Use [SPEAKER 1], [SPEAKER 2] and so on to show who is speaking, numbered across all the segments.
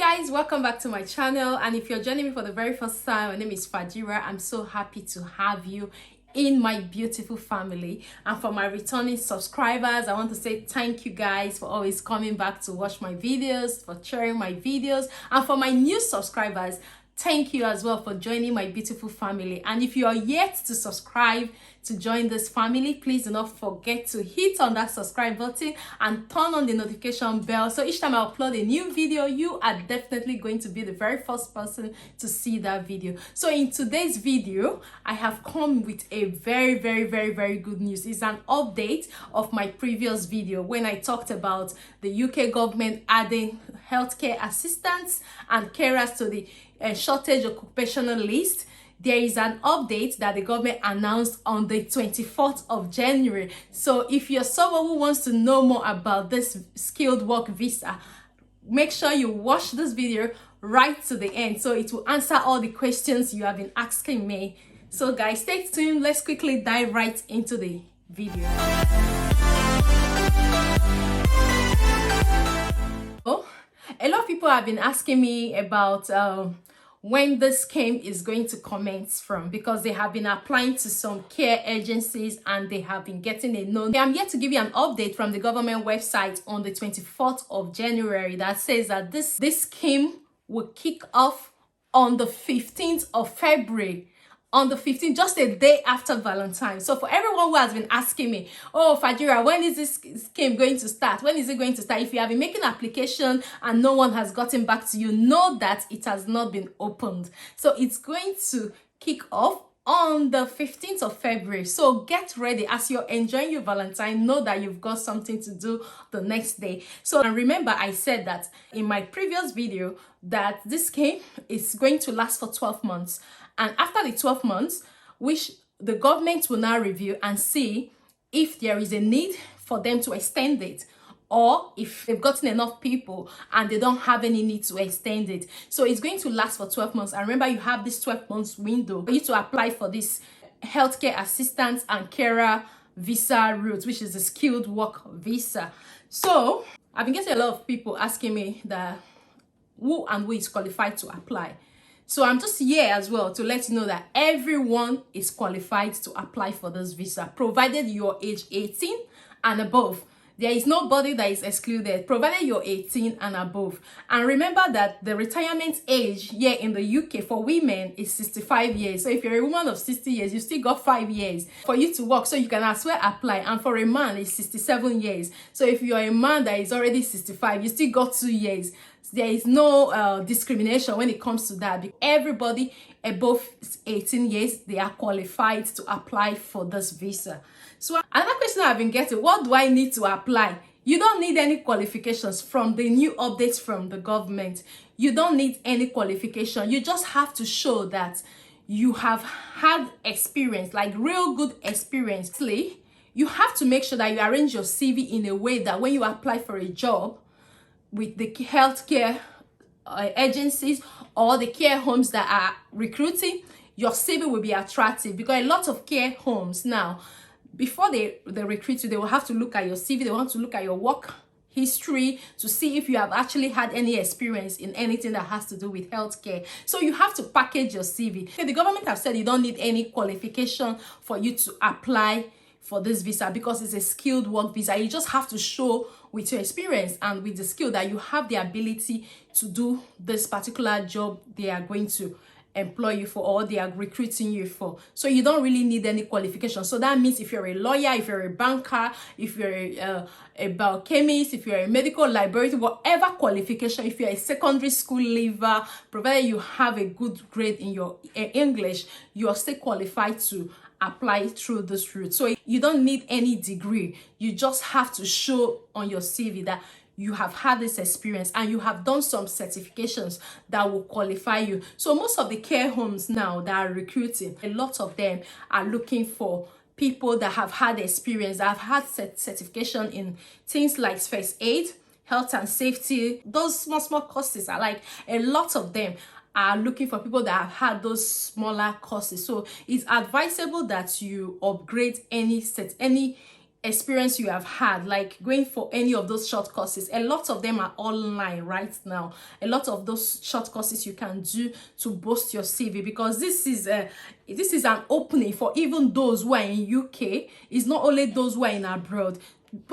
[SPEAKER 1] Guys, welcome back to my channel, and if you're joining me for the very first time, my name is Fajira. I'm so happy to have you in my beautiful family. And for my returning subscribers, I want to say thank you guys for always coming back to watch my videos, for sharing my videos, and for my new subscribers, thank you as well for joining my beautiful family. And if you are yet to subscribe to join this family, please do not forget to hit on that subscribe button and turn on the notification bell, so each time I upload a new video, you are definitely going to be the very first person to see that video. So in today's video, I have come with a very good news. It's an update of my previous video when I talked about the UK government adding healthcare assistants and carers to the shortage occupational list. There is an update that the government announced on the 24th of January. So if you're someone who wants to know more about this skilled work visa, make sure you watch this video right to the end, so it will answer all the questions you have been asking me. So guys, stay tuned. Let's quickly dive right into the video. A lot of people have been asking me about when this scheme is going to commence from, because they have been applying to some care agencies and they have been getting a no. I'm here to give you an update from the government website on the 24th of January that says that this scheme will kick off on the 15th of February. On the 15th, just a day after Valentine's. So for everyone who has been asking me, oh Fajira, when is this scheme going to start? When is it going to start? If you have been making application and no one has gotten back to you, know that it has not been opened. So it's going to kick off on the 15th of February. So get ready. As you're enjoying your Valentine, know that you've got something to do the next day. So, and remember, I said that in my previous video that this scheme is going to last for 12 months. And after the 12 months, which the government will now review and see if there is a need for them to extend it, or if they've gotten enough people and they don't have any need to extend it. So it's going to last for 12 months. And remember, you have this 12 months window for you to apply for this healthcare assistance and carer visa route, which is a skilled work visa. So I've been getting a lot of people asking me that who is qualified to apply. So I'm just here as well to let you know that everyone is qualified to apply for this visa, provided you're age 18 and above. There is nobody that is excluded, provided you're 18 and above. And remember that the retirement age here in the UK for women is 65 years. So if you're a woman of 60 years, you still got 5 years for you to work. So you can as well apply. And for a man, it's 67 years. So if you're a man that is already 65, you still got 2 years. There is no discrimination when it comes to that. Everybody above 18 years, they are qualified to apply for this visa. So another question I've been getting, what do I need to apply? You don't need any qualifications from the new updates from the government. You don't need any qualification. You just have to show that you have had experience, like real good experience. You have to make sure that you arrange your CV in a way that when you apply for a job with the healthcare agencies or the care homes that are recruiting, your CV will be attractive. Because a lot of care homes now, before they recruit you, they will have to look at your CV. They want to look at your work history to see if you have actually had any experience in anything that has to do with healthcare. So you have to package your CV. The government have said you don't need any qualification for you to apply for this visa because it's a skilled work visa. You just have to show with your experience and with the skill that you have the ability to do this particular job they are going to employ you for, or they are recruiting you for. So you don't really need any qualification. So that means if you're a lawyer, if you're a banker, if you're a biochemist, if you're a medical librarian, whatever qualification, if you're a secondary school leaver, provided you have a good grade in your English, you are still qualified to apply through this route. So you don't need any degree. You just have to show on your CV that you have had this experience and you have done some certifications that will qualify you. So most of the care homes now that are recruiting, a lot of them are looking for people that have had experience, that have had certification in things like first aid, health and safety. Those small courses are like, a lot of them are looking for people that have had those smaller courses. So it's advisable that you upgrade any experience you have had, like going for any of those short courses. A lot of them are online right now. A lot of those short courses you can do to boost your CV, because this is an opening for even those who are in UK. It's not only those who are in abroad.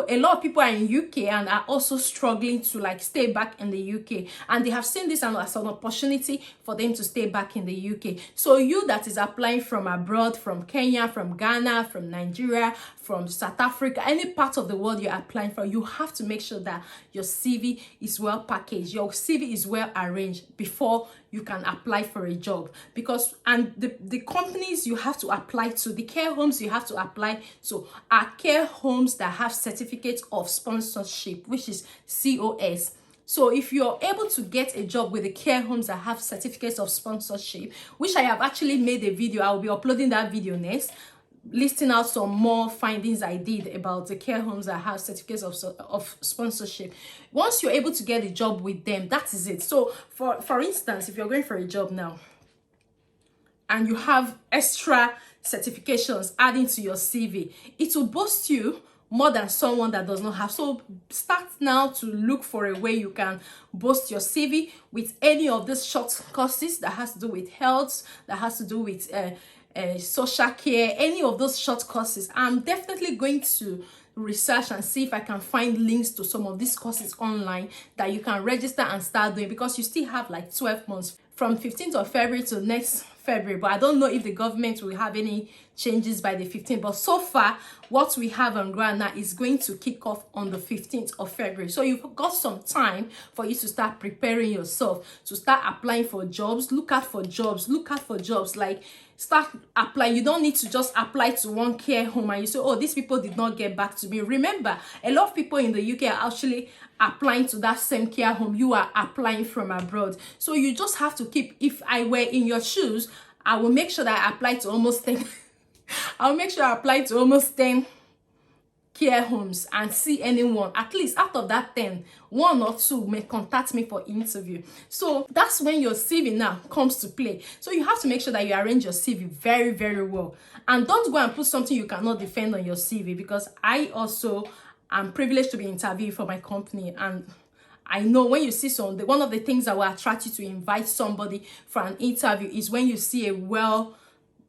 [SPEAKER 1] A lot of people are in UK and are also struggling to like stay back in the UK, and they have seen this as an opportunity for them to stay back in the UK. So you that is applying from abroad, from Kenya, from Ghana, from Nigeria, from South Africa, any part of the world you're applying for, you have to make sure that your CV is well packaged, your CV is well arranged before you can apply for a job. Because the companies you have to apply to, the care homes you have to apply to, are care homes that have certificates of sponsorship, which is COS. So if you're able to get a job with the care homes that have certificates of sponsorship, which I have actually made a video, I will be uploading that video next, listing out some more findings I did about the care homes that have certificates of sponsorship. Once you're able to get a job with them, that is it. So for instance, if you're going for a job now and you have extra certifications adding to your CV, it will boost you more than someone that does not have. So start now to look for a way you can boost your CV with any of these short courses that has to do with health, that has to do with social care, any of those short courses. I'm definitely going to research and see if I can find links to some of these courses online that you can register and start doing, because you still have like 12 months from 15th of February to next February. But I don't know if the government will have any changes by the 15th. But so far, what we have on ground now is going to kick off on the 15th of February. So you've got some time for you to start preparing yourself, to start applying for jobs. Look out for jobs. Like, start applying. You don't need to just apply to one care home and you say, oh, these people did not get back to me. Remember, a lot of people in the UK are actually applying to that same care home you are applying from abroad. So you just have to keep, if I were in your shoes, I will make sure that I apply to almost 10 I'll make sure I apply to almost 10 care homes and see anyone, at least out of that 10, 1 or 2 may contact me for interview. So that's when your CV now comes to play. So you have to make sure that you arrange your CV very, very well, and don't go and put something you cannot defend on your CV, because I also am privileged to be interviewed for my company, and I know when you see one of the things that will attract you to invite somebody for an interview is when you see a well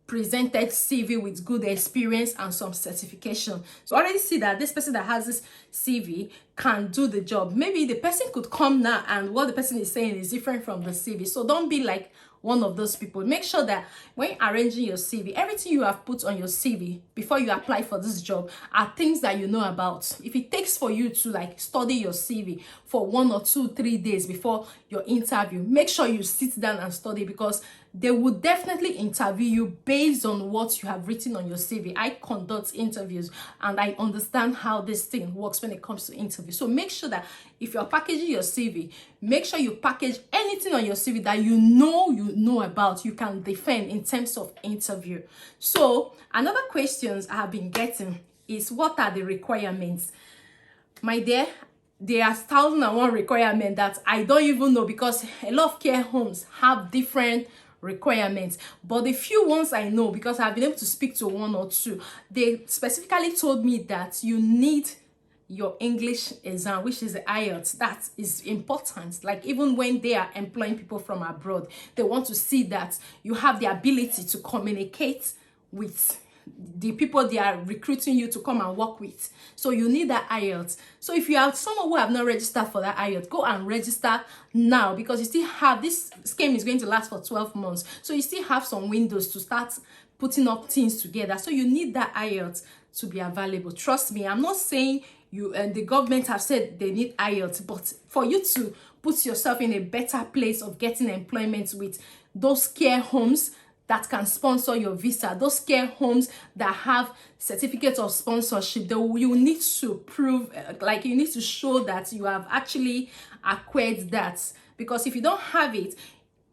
[SPEAKER 1] presented CV with good experience and some certification. So already see that this person that has this CV can do the job. Maybe the person could come now and what the person is saying is different from the CV. So don't be like one of those people. Make sure that when arranging your CV, everything you have put on your CV before you apply for this job are things that you know about. If it takes for you to like study your CV for 1 or 2, 3 days before your interview, make sure you sit down and study, because they will definitely interview you based on what you have written on your CV. I conduct interviews and I understand how this thing works when it comes to interviews. So make sure that if you're packaging your CV, make sure you package anything on your CV that you know about, you can defend in terms of interview. So another questions I have been getting is, what are the requirements? My dear, there are 1,001 requirements that I don't even know, because a lot of care homes have different requirements, but the few ones I know, because I've been able to speak to 1 or 2, they specifically told me that you need your English exam, which is the IELTS. That is important. Like, even when they are employing people from abroad, they want to see that you have the ability to communicate with the people they are recruiting you to come and work with. So you need that IELTS. So if you have someone who have not registered for that IELTS, go and register now, because you still have, this scheme is going to last for 12 months. So you still have some windows to start putting up things together. So you need that IELTS to be available. Trust me, I'm not saying you and the government have said they need IELTS, but for you to put yourself in a better place of getting employment with those care homes that can sponsor your visa, those care homes that have certificates of sponsorship, you need to prove, like, you need to show that you have actually acquired that. Because if you don't have it,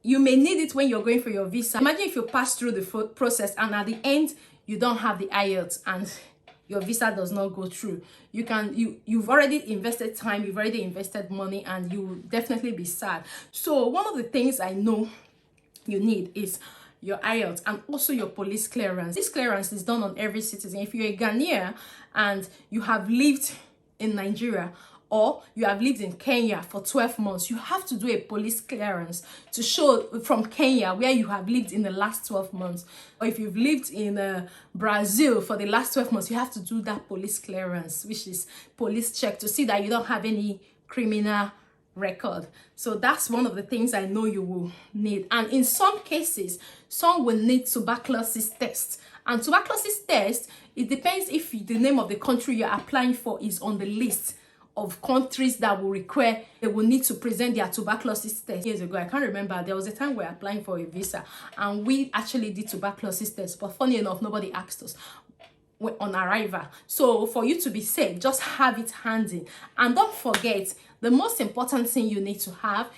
[SPEAKER 1] you may need it when you're going for your visa. Imagine if you pass through the process and at the end you don't have the IELTS and your visa does not go through. You've already invested time, you've already invested money, and you will definitely be sad. So one of the things I know you need is your IELTS, and also your police clearance. This clearance is done on every citizen. If you're a Ghanaian and you have lived in Nigeria, or you have lived in Kenya for 12 months, you have to do a police clearance to show from Kenya where you have lived in the last 12 months. Or if you've lived in Brazil for the last 12 months, you have to do that police clearance, which is police check, to see that you don't have any criminal record. So that's one of the things I know you will need. And in some cases, some will need tuberculosis tests. And tuberculosis test, it depends if the name of the country you're applying for is on the list of countries that will require, they will need to present their tuberculosis test. Years ago, I can't remember, there was a time we were applying for a visa and we actually did tuberculosis test, but funny enough, nobody asked us on arrival. So for you to be safe, just have it handy. And don't forget, the most important thing you need to have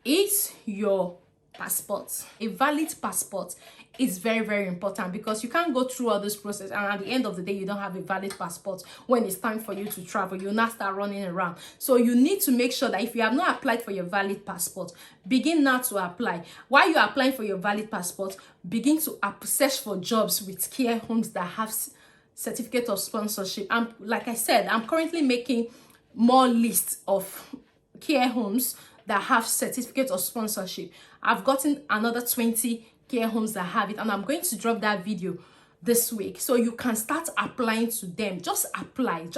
[SPEAKER 1] is your passport. A valid passport is very, very important, because you can't go through all this process and at the end of the day you don't have a valid passport. When it's time for you to travel, you'll not start running around. So you need to make sure that if you have not applied for your valid passport, begin now to apply. While you're applying for your valid passport, begin to search for jobs with care homes that have certificate of sponsorship. And like I said, I'm currently making more lists of care homes that have certificate of sponsorship. I've gotten another 20 care homes that have it, and I'm going to drop that video this week, so you can start applying to them. Just apply.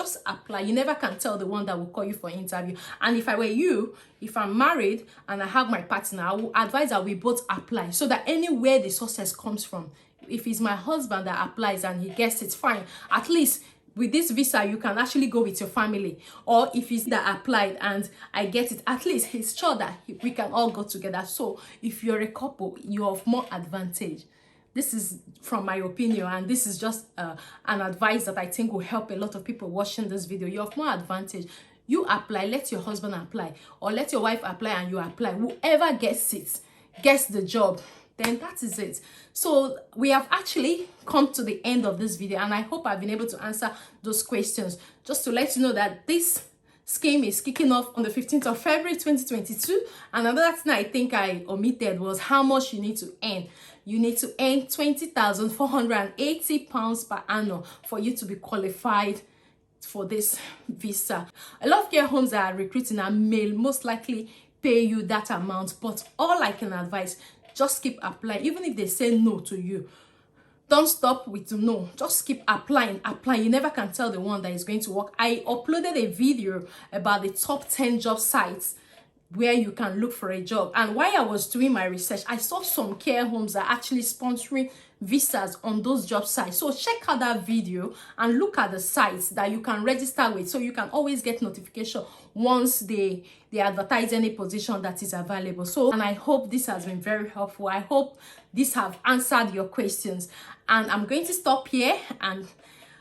[SPEAKER 1] You never can tell the one that will call you for interview. And if I were you, if I'm married and I have my partner, I will advise that we both apply, so that anywhere the success comes from, if it's my husband that applies and he gets it, fine. At least with this visa, you can actually go with your family. Or if it's that applied and I get it, at least he's sure that we can all go together. So if you're a couple, you have more advantage. This is from my opinion, and this is just an advice that I think will help a lot of people watching this video. You have more advantage. You apply, let your husband apply, or let your wife apply and you apply. Whoever gets it, gets the job, then that is it. So we have actually come to the end of this video, and I hope I've been able to answer those questions. Just to let you know that this scheme is kicking off on the 15th of February 2022. And another thing I think I omitted was how much you need to earn. You need to earn £20,480 per annum for you to be qualified for this visa. A lot of care homes that are recruiting are male, most likely pay you that amount, but all I can advise, just keep applying. Even if they say no to you, don't stop with no. Just keep applying. You never can tell the one that is going to work. I uploaded a video about the top 10 job sites where you can look for a job. And while I was doing my research, I saw some care homes are actually sponsoring visas on those job sites. So check out that video and look at the sites that you can register with, so you can always get notification once they advertise any position that is available. So, and I hope this has been very helpful. I hope this have answered your questions, and I'm going to stop here, and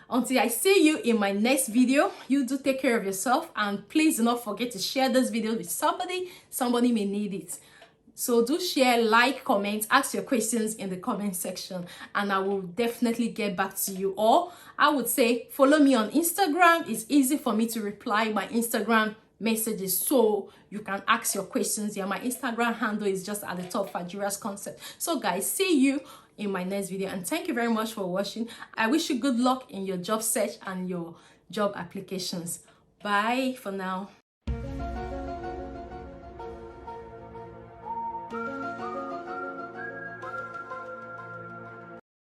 [SPEAKER 1] until I see you in my next video, you do take care of yourself, and please do not forget to share this video with somebody may need it. So do share, like, comment, ask your questions in the comment section, and I will definitely get back to you. Or I would say follow me on Instagram. It's easy for me to reply my Instagram messages, so you can ask your questions. Yeah, my Instagram handle is just at the top, Fajira's Concept. So guys, see you in my next video, and thank you very much for watching. I wish you good luck in your job search and your job applications. Bye for now.